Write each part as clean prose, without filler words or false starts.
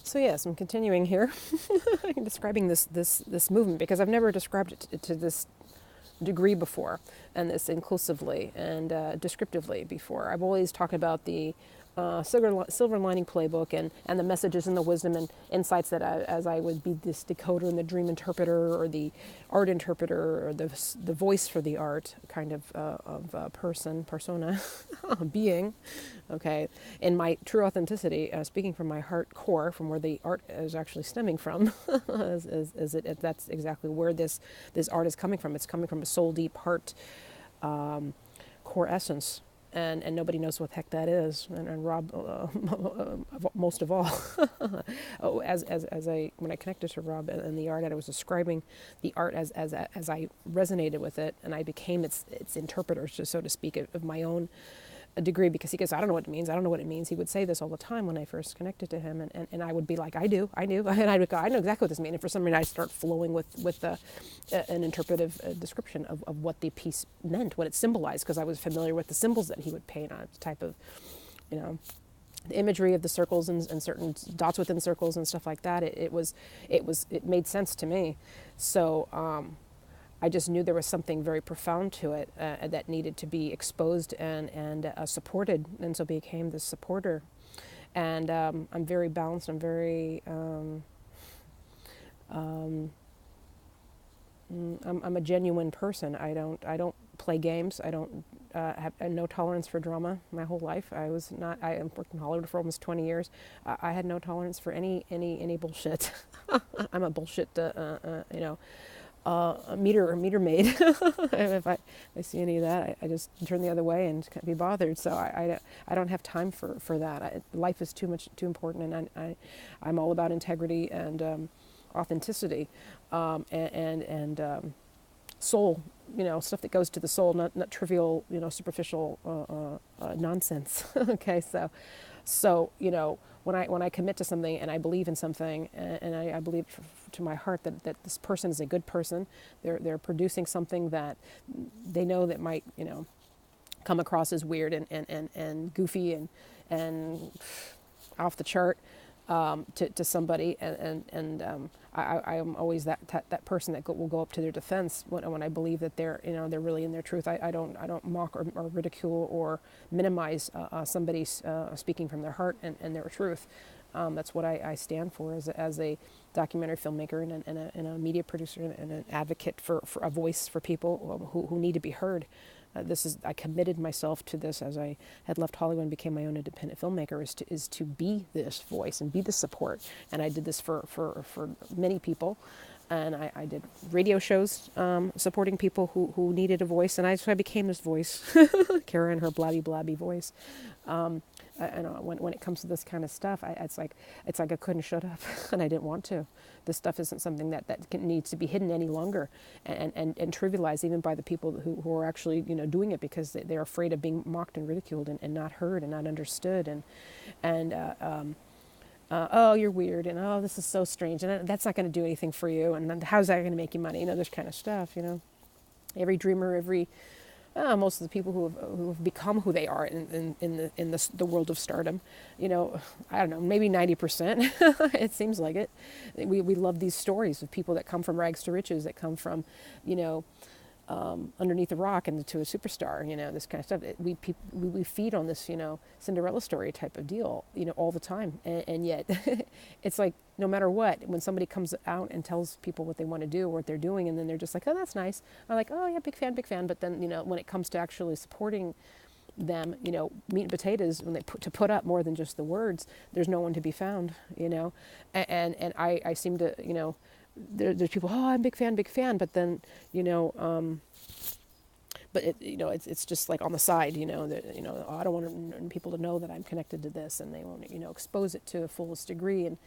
So yes, I'm continuing here, describing this movement because I've never described it to this degree before, and this inclusively and descriptively before. I've always talked about the silver lining playbook and the messages and the wisdom and insights that as I would be this decoder and the dream interpreter or the art interpreter or the voice for the art kind of persona, being, okay, in my true authenticity, speaking from my heart core, from where the art is actually stemming from, that's exactly where this art is coming from. It's coming from a soul deep heart core essence, and nobody knows what the heck that is. And Rob, most of all, oh, as I when I connected to Rob and the art, and I was describing the art as I resonated with it, and I became its interpreter, so to speak, of my own degree, because he goes, I don't know what it means. I don't know what it means. He would say this all the time when I first connected to him, and I would be like, I knew, and I would go, I know exactly what this means. And for some reason, I'd start flowing with an interpretive description of what the piece meant, what it symbolized, because I was familiar with the symbols that he would paint on, type of, the imagery of the circles and certain dots within circles and stuff like that. It made sense to me. So I just knew there was something very profound to it that needed to be exposed and supported, and so became the supporter. And I'm very balanced. I'm very I'm a genuine person. I don't play games. I don't have no tolerance for drama. My whole life, I worked in Hollywood for almost 20 years. I had no tolerance for any bullshit. I'm a bullshit, a meter maid. If I see any of that, I just turn the other way and can't be bothered. So I don't have time for that. Life is too important, and I'm all about integrity and authenticity, and soul. Stuff that goes to the soul, not trivial, superficial nonsense. Okay, so when I commit to something and I believe in something, and I believe to my heart that this person is a good person, they're producing something that they know that might come across as weird and goofy and off the chart to somebody, and I am always that person that will go up to their defense when I believe that they're really in their truth. I don't mock or ridicule or minimize somebody speaking from their heart and their truth. That's what I stand for as a documentary filmmaker and a media producer and an advocate for a voice for people who need to be heard. I committed myself to this as I had left Hollywood and became my own independent filmmaker, is to be this voice and be the support. And I did this for many people. And I did radio shows supporting people who needed a voice. And so I became this voice, Kara and her blabby voice. When it comes to this kind of stuff, it's like I couldn't shut up, and I didn't want to. This stuff isn't something that needs to be hidden any longer and trivialized even by the people who are actually doing it, because they're afraid of being mocked and ridiculed and not heard and not understood and oh, you're weird, and oh, this is so strange, and that's not going to do anything for you, and how's that going to make you money? This kind of stuff. Every dreamer, most of the people who have become who they are in the world of stardom, I don't know, maybe 90%. It seems like it. We love these stories of people that come from rags to riches, that come from, underneath a rock and to a superstar, this kind of stuff. We feed on this, Cinderella story type of deal, all the time. And yet it's like, no matter what, when somebody comes out and tells people what they want to do or what they're doing, and then they're just like, oh, that's nice. I'm like, oh yeah, big fan. But then, when it comes to actually supporting them, meat and potatoes, when they put up more than just the words, there's no one to be found, and I seem to, there's people, oh, I'm big fan, but then, but it's just like on the side, that, oh, I don't want people to know that I'm connected to this, and they won't, expose it to the fullest degree, and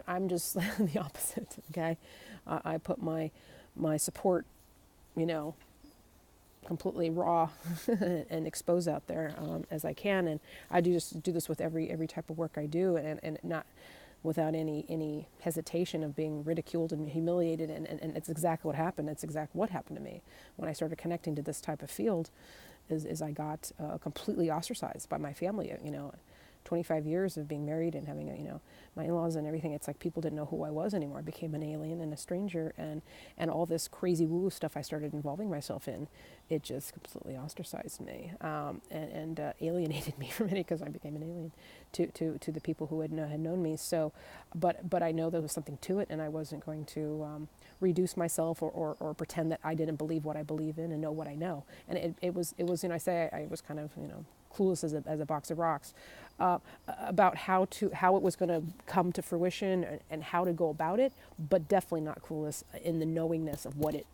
I'm just the opposite. Okay, I put my support, completely raw and expose out there as I can, and I do this with every type of work I do, and not without any hesitation of being ridiculed and humiliated, and it's exactly what happened. It's exactly what happened to me when I started connecting to this type of field, is I got completely ostracized by my family, 25 years of being married and having my in-laws and everything, it's like people didn't know who I was anymore. I became an alien and a stranger, and all this crazy woo stuff I started involving myself in, it just completely ostracized me, and alienated me from it, because I became an alien to the people who had known me. So, but I know there was something to it, and I wasn't going to reduce myself or pretend that I didn't believe what I believe in and know what I know. And it was I say I was kind of clueless as a box of rocks, about how it was going to come to fruition, and how to go about it, but definitely not clueless in the knowingness of what it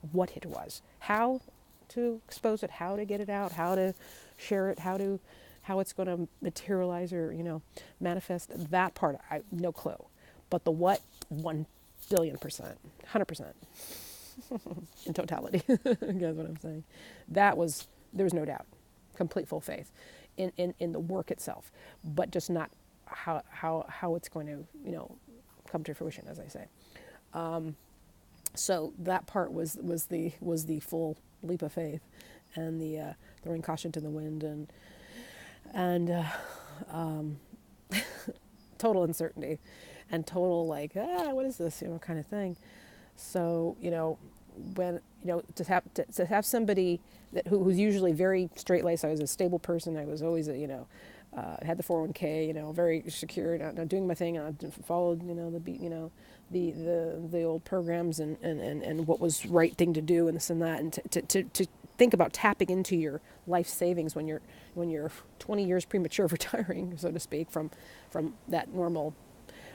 was, how to expose it, how to get it out, how to share it, how it's going to materialize or manifest. That part, I no clue, but the what, 1,000,000,000%, 100%, in totality. That's what I'm saying. There was no doubt, complete full faith in the work itself, but just not how it's going to come to fruition, as I say. So that part was the full leap of faith, and the throwing caution to the wind, and total uncertainty, and total what is this kind of thing. So when to have somebody who's usually very straight-laced. I was a stable person. I was always had the 401k, very secure, doing my thing. I followed the old programs and what was right thing to do, and this and that, and to think about tapping into your life savings when you're 20 years premature of retiring, so to speak, from that normal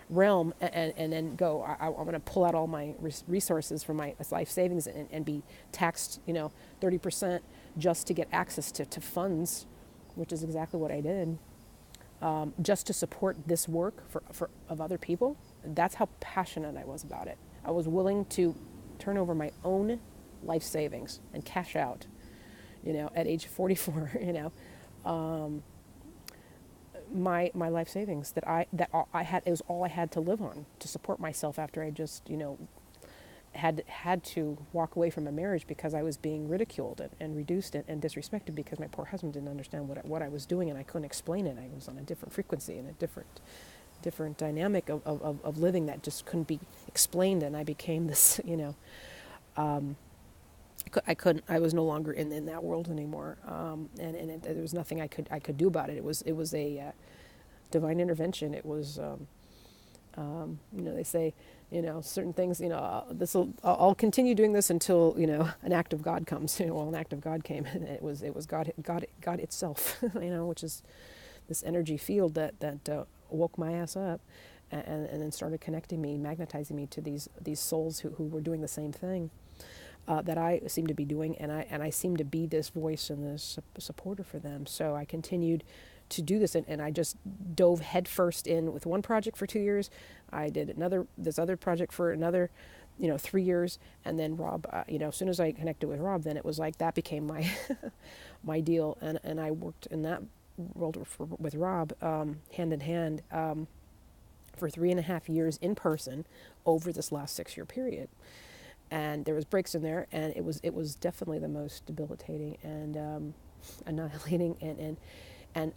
realm, and then go, I'm going to pull out all my resources from my life savings and be taxed 30% just to get access to funds, which is exactly what I did, just to support this work for of other people. That's how passionate I was about it. I was willing to turn over my own life savings and cash out, at age 44, my life savings that I had. It was all I had to live on to support myself after I just had to walk away from a marriage because I was being ridiculed and reduced and disrespected because my poor husband didn't understand what I was doing, and I couldn't explain it. I was on a different frequency and a different dynamic of living that just couldn't be explained, and I became this I was no longer in that world anymore, and there was nothing I could do about it. It was a divine intervention. It was they say certain things, I'll continue doing this until an act of God comes. Well, an act of God came, and it was God itself, which is this energy field that woke my ass up, and then started connecting me, magnetizing me to these souls who were doing the same thing that I seem to be doing, and I seem to be this voice and this supporter for them. So I continued to do this, and I just dove headfirst in with one project for 2 years. I did this other project for another 3 years, and then Rob, as soon as I connected with Rob, then it was like that became my my deal, and I worked in that world with Rob, hand in hand, for 3.5 years in person over this last 6-year period. And there was breaks in there, and it was definitely the most debilitating and annihilating and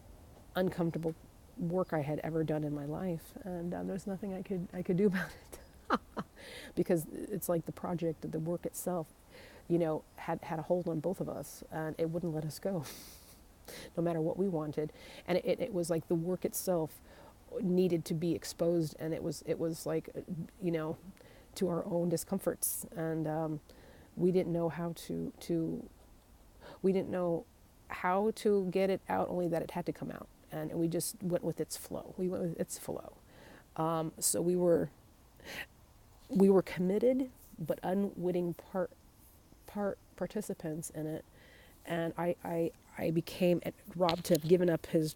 uncomfortable work I had ever done in my life. And there's nothing I could do about it because it's like the project, the work itself, had a hold on both of us, and it wouldn't let us go, no matter what we wanted. And it was like the work itself needed to be exposed, and it was like to our own discomforts, and we didn't know how to get it out, only that it had to come out, and we just went with its flow. So we were committed, but unwitting participants in it, and I became robbed to have given up his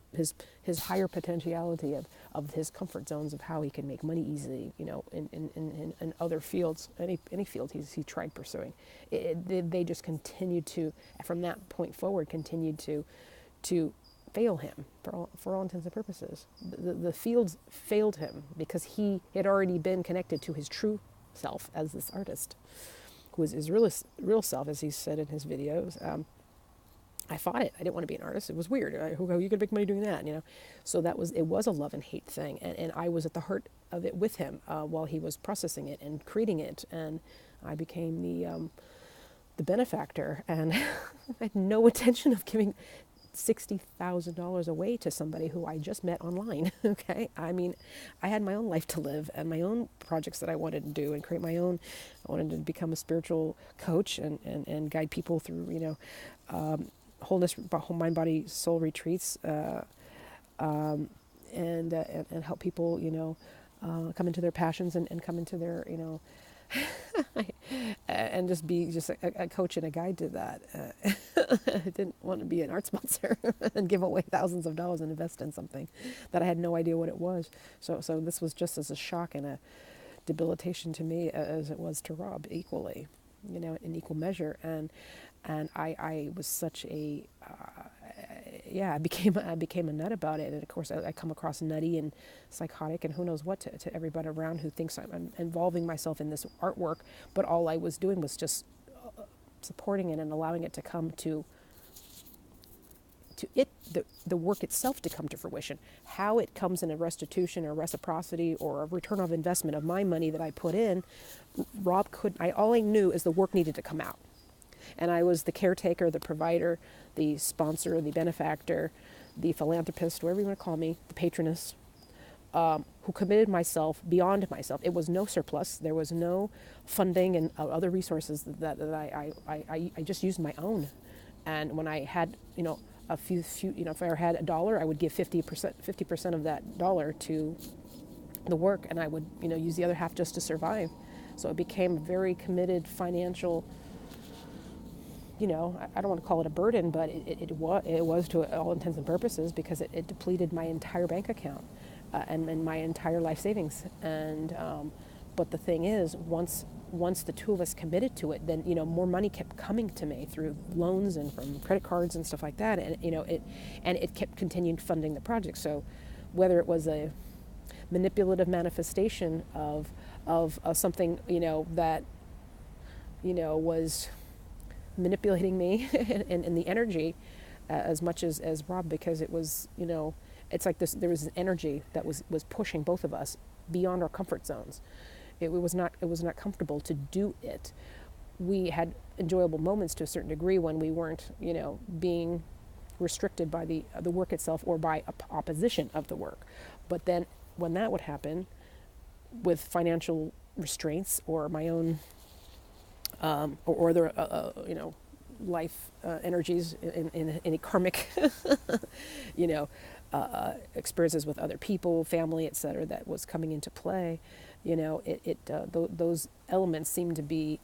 higher potentiality of his comfort zones of how he can make money easily, in other fields, any field he tried pursuing. They just continued to, from that point forward, continued to fail him for all intents and purposes. The fields failed him because he had already been connected to his true self as this artist, who was his real self, as he said in his videos. I fought it. I didn't want to be an artist. It was weird. Who are you going to make money doing that? So it was a love and hate thing, and I was at the heart of it with him while he was processing it and creating it, and I became the benefactor, and I had no intention of giving $60,000 away to somebody who I just met online. Okay, I mean, I had my own life to live and my own projects that I wanted to do and create my own. I wanted to become a spiritual coach and guide people through, wholeness, mind, body, soul retreats, and help people, come into their passions and come into their, and just be just a coach and a guide to that. I didn't want to be an art sponsor and give away thousands of dollars and invest in something that I had no idea what it was. So this was just as a shock and a debilitation to me as it was to Rob, equally, in equal measure. And I was such a I became a nut about it, and of course I come across nutty and psychotic and who knows what to everybody around who thinks I'm involving myself in this artwork, but all I was doing was just supporting it and allowing it to come to it, the work itself to come to fruition. How it comes in a restitution or reciprocity or a return of investment of my money that I put in, Rob couldn't. All I knew is the work needed to come out. And I was the caretaker, the provider, the sponsor, the benefactor, the philanthropist, whatever you want to call me, the patroness, who committed myself beyond myself. It was no surplus. There was no funding and other resources that I just used my own. And when I had, a few, if I had $1, I would give 50% of that dollar to the work, and I would, use the other half just to survive. So it became a very committed financial, I don't want to call it a burden, but it was to all intents and purposes, because it depleted my entire bank account and my entire life savings. And but the thing is, once the two of us committed to it, then more money kept coming to me through loans and from credit cards and stuff like that, and it kept continuing funding the project. So whether it was a manipulative manifestation of something that was manipulating me and the energy as much as Rob, because it was, it's like this, there was an energy that was pushing both of us beyond our comfort zones. It was not comfortable to do it. We had enjoyable moments to a certain degree when we weren't, being restricted by the work itself or by opposition of the work. But then when that would happen with financial restraints or my own or other, life energies in a karmic, experiences with other people, family, etc., that was coming into play, those elements seem to be,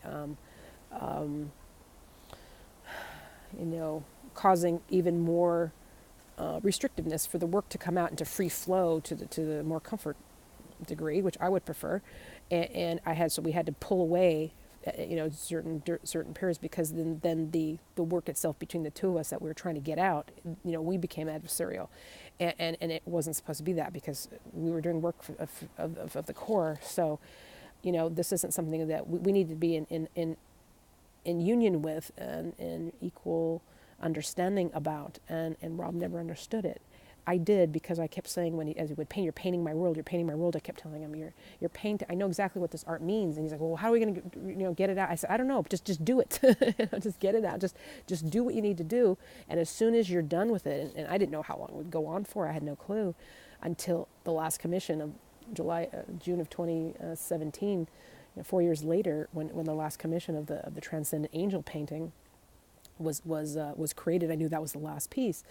causing even more restrictiveness for the work to come out into free flow to the more comfort degree, which I would prefer, and we had to pull away, certain periods, because then the work itself between the two of us that we were trying to get out, we became adversarial, and it wasn't supposed to be that, because we were doing work of the core. So, this isn't something that we need to be in union with and in equal understanding about, and Rob never understood it. I did, because I kept saying, as he would paint, you're painting my world, I kept telling him, you're painting, I know exactly what this art means. And he's like, well, how are we going to, get it out? I said, I don't know, just do it. Just get it out. Just do what you need to do. And as soon as you're done with it, and I didn't know how long it would go on for, I had no clue, until the last commission of June of 2017, 4 years later, when the last commission of the Transcendent Angel painting was created. I knew that was the last piece.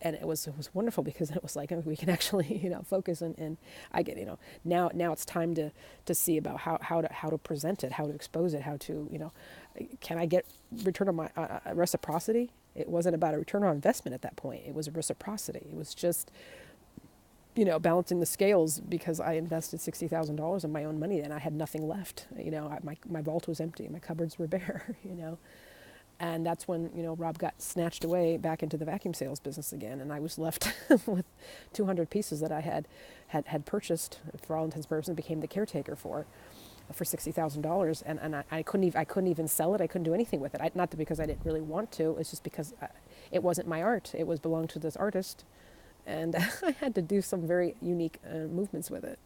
And it was wonderful, because it was like, we can actually, focus and I get, now it's time to see about how to present it, how to expose it, how to, can I get return on my reciprocity? It wasn't about a return on investment at that point. It was a reciprocity. It was just, balancing the scales, because I invested $60,000 of my own money and I had nothing left. My vault was empty, my cupboards were bare, And that's when, Rob got snatched away back into the vacuum sales business again, and I was left with 200 pieces that I had purchased, for all intents and purposes, and became the caretaker for. for $60,000, and I couldn't even sell it. I couldn't do anything with it. Not because I didn't really want to. It's just because it wasn't my art. It was belonged to this artist, and I had to do some very unique movements with it.